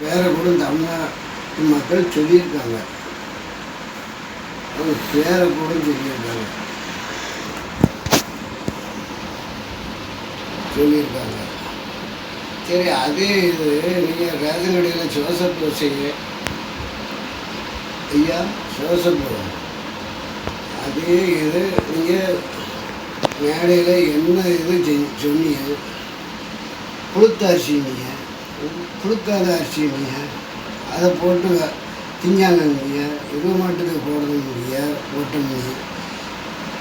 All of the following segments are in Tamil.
பேரை கூட தமிழ்நாட்டு மக்கள் சொல்லியிருக்காங்க. அவங்க பேரை கூட சொல்லியிருக்காங்க. சரி, அதே இது நீங்கள் ரேஷன் கடையில் ஜோசப் செய்ய ஐயா ஜோசப், அதே இது நீங்கள் மேடையில் என்ன இது சொன்னீங்க, புழுத்த அரிசிங்க, புழுக்காத அரிசிங்க, அதை போட்டு திஞ்சாங்க, இது மாட்டுக்கு போடணுங்க போட்டோம்னு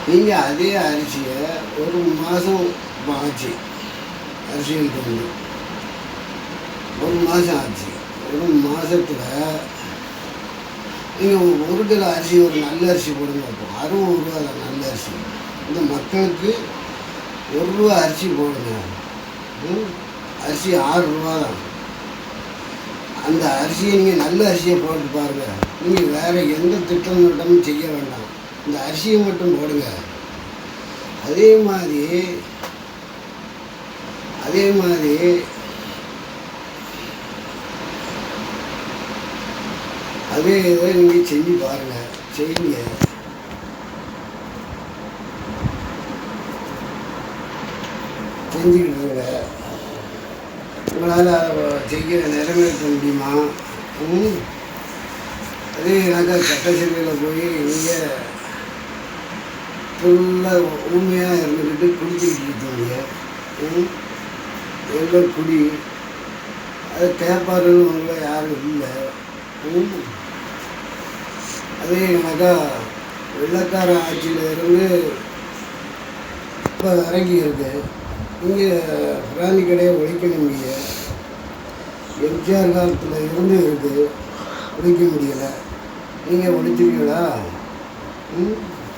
நீங்கள் அதே அரிசியை ஒரு மாதம் ஆச்சு, அரிசிகளுக்கு வந்து ஒரு மாதம் ஆச்சு. ஒரு மாதத்தில் நீங்கள் ஒரு கிலோ அரிசி, ஒரு நல்ல அரிசி போடுங்க. அப்போ 60 ரூபா தான் நல்ல அரிசி. இந்த மக்களுக்கு 1 ரூபா அரிசி போடுங்க. அரிசி 6 ரூபா தான். அந்த அரிசியை நீங்கள் நல்ல அரிசியை போட்டு பாருங்கள். நீங்கள் வேறு எந்த திட்டமும் செய்ய வேண்டாம், இந்த அரிசியை மட்டும் போடுங்க. அதே மாதிரி அதே இதை நீங்கள் செஞ்சு பாருங்கள், செய்யுங்க. செஞ்சுக்கிட்டு உங்களால் செய்ய நிறைவேற்ற முடியுமா? அதே எனக்கு சட்டசபையில் போய் நீங்கள் ஃபுல்லாக உண்மையாக இருந்துக்கிட்டு குடிச்சிக்கிட்டு இருக்கீங்க. எங்கள் குடி அதை கேட்பாருன்னு உங்களை யாரும் இல்லை. அதே எனக்கா வெள்ளக்கார ஆட்சியில் இருந்து இப்போ இறங்கி இருக்கு. நீங்கள் பிராணி கடையை ஒழிக்கணுங்க. எம்ஜிஆர் காலத்தில் இருந்து இருக்குது, ஒழிக்க முடியலை. நீங்கள் ஒழிச்சிருக்கீங்களா?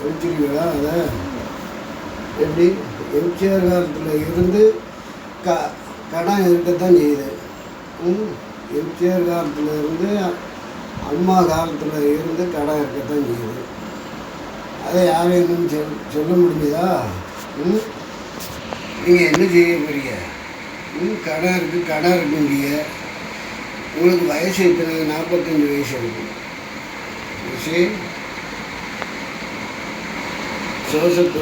ஒழிச்சிருக்கீங்களா? அதை எப்படி எம்ஜிஆர் காலத்தில் இருந்து கடன் இருக்கத்தான் செய்யுது. எம்ஜிஆர் காலத்தில் இருந்து அம்மா காலத்தில் இருந்து கடன் இருக்கத்தான் செய்யுது. அதை யாரும் இன்னும் சொல்ல முடியுதா? நீங்கள் என்ன செய்ய போறீங்க? கடன் இருக்குங்க. உங்களுக்கு வயசு எத்தனை? 45 வயசு இருக்குது. சரி, ஜோசப்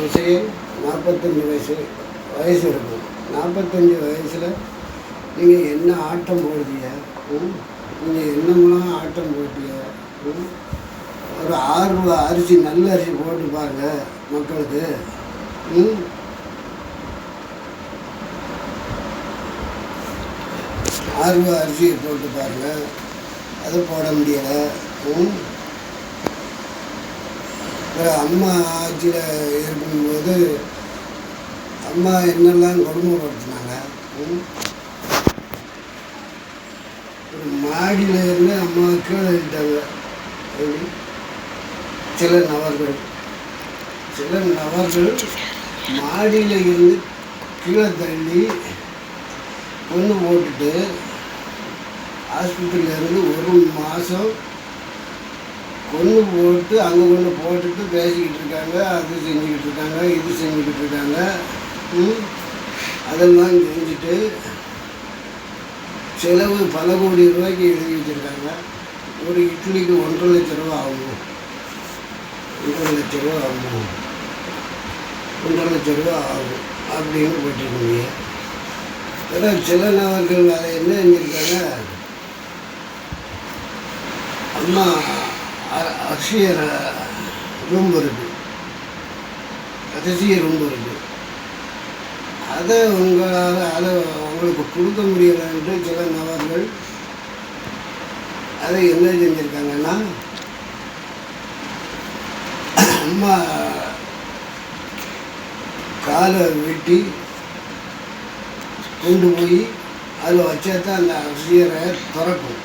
45 வயசு இருக்கும். 45 வயசில் நீங்கள் என்ன ஆட்டம் போடுறீங்க? நீங்கள் என்னமெல்லாம் ஆட்டம் போட்டீங்க? ஒரு 6 ரூபா அரிசி, நல்ல அரிசி போட்டு பாருங்க மக்களுக்கு. 6 ரூபா அரிசியை போட்டு பாருங்கள், அது போட முடியலை. அம்மா ஆட்சியில் இருக்கும்போது அம்மா என்னெல்லாம் கொடுமைப்படுத்தினாங்க. ஒரு மாடியில் இருந்து அம்மா கீழே விட்டாங்க. சில நபர்கள் மாடியில் இருந்து கீழே தள்ளி கொண்டு போட்டுட்டு ஹாஸ்பிட்டலில் இருந்து ஒரு மாதம் கொண்டு போட்டு அங்கே கொண்டு போட்டுட்டு பேசிக்கிட்டு இருக்காங்க. அது செஞ்சுக்கிட்டு இருக்காங்க, இது செஞ்சுக்கிட்டு இருக்காங்க. அதெல்லாம் செஞ்சுட்டு செலவு பல கோடி ரூபாய்க்கு எழுதி வச்சுருக்காங்க. ஒரு இட்லிக்கு 1.5 லட்ச ரூபா ஆகும். 1.5 லட்ச ரூபா ஆகும். 1.5 லட்ச ரூபா ஆகும் அப்படின்னு போட்டிருக்கீங்க. அதான் சில நபர்கள் அதை என்ன செஞ்சுருக்காங்க, அம்மா அக்ஷய ரூம் இருக்குது, அதிசய ரூம் இருக்குது. அதை உங்களுக்கு கொடுக்க முடியலைன்ட்டு சில நபர்கள் அதை என்ன செஞ்சுருக்காங்கன்னா, அம்மா காலை வெட்டி கொண்டு போய் அதில் வச்சா தான் அந்த அரிசியரை திறக்கும்.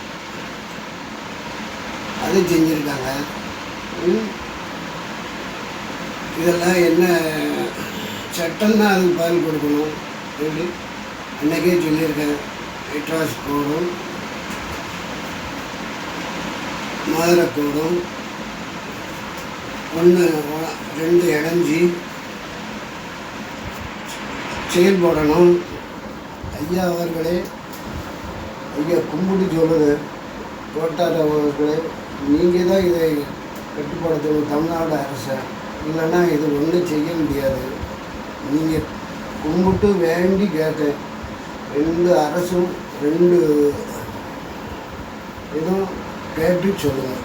அதை செஞ்சுருக்காங்க. இதெல்லாம் என்ன சட்டம்னா அதுக்கு பதில் கொடுக்கணும். எப்படி அன்றைக்கே சொல்லியிருக்கேன், மெட்ராஸ் கோடும் மதுரை கோடும் 1 2 இணைஞ்சி செயல்படணும். ஐயா அவர்களே, ஐயா கும்பிட்டு சொல்லுது, தோட்டார் அவர்களே, நீங்கள் தான் இதை கட்டுப்படுத்தணும், தமிழ்நாடு அரசை. இல்லைன்னா இது ஒன்றும் செய்ய முடியாது. நீங்கள் கும்பிட்டு வேண்டி கேட்டேன். 2 அரசும் 2 இதுவும் கேட்டு சொல்லுங்கள்.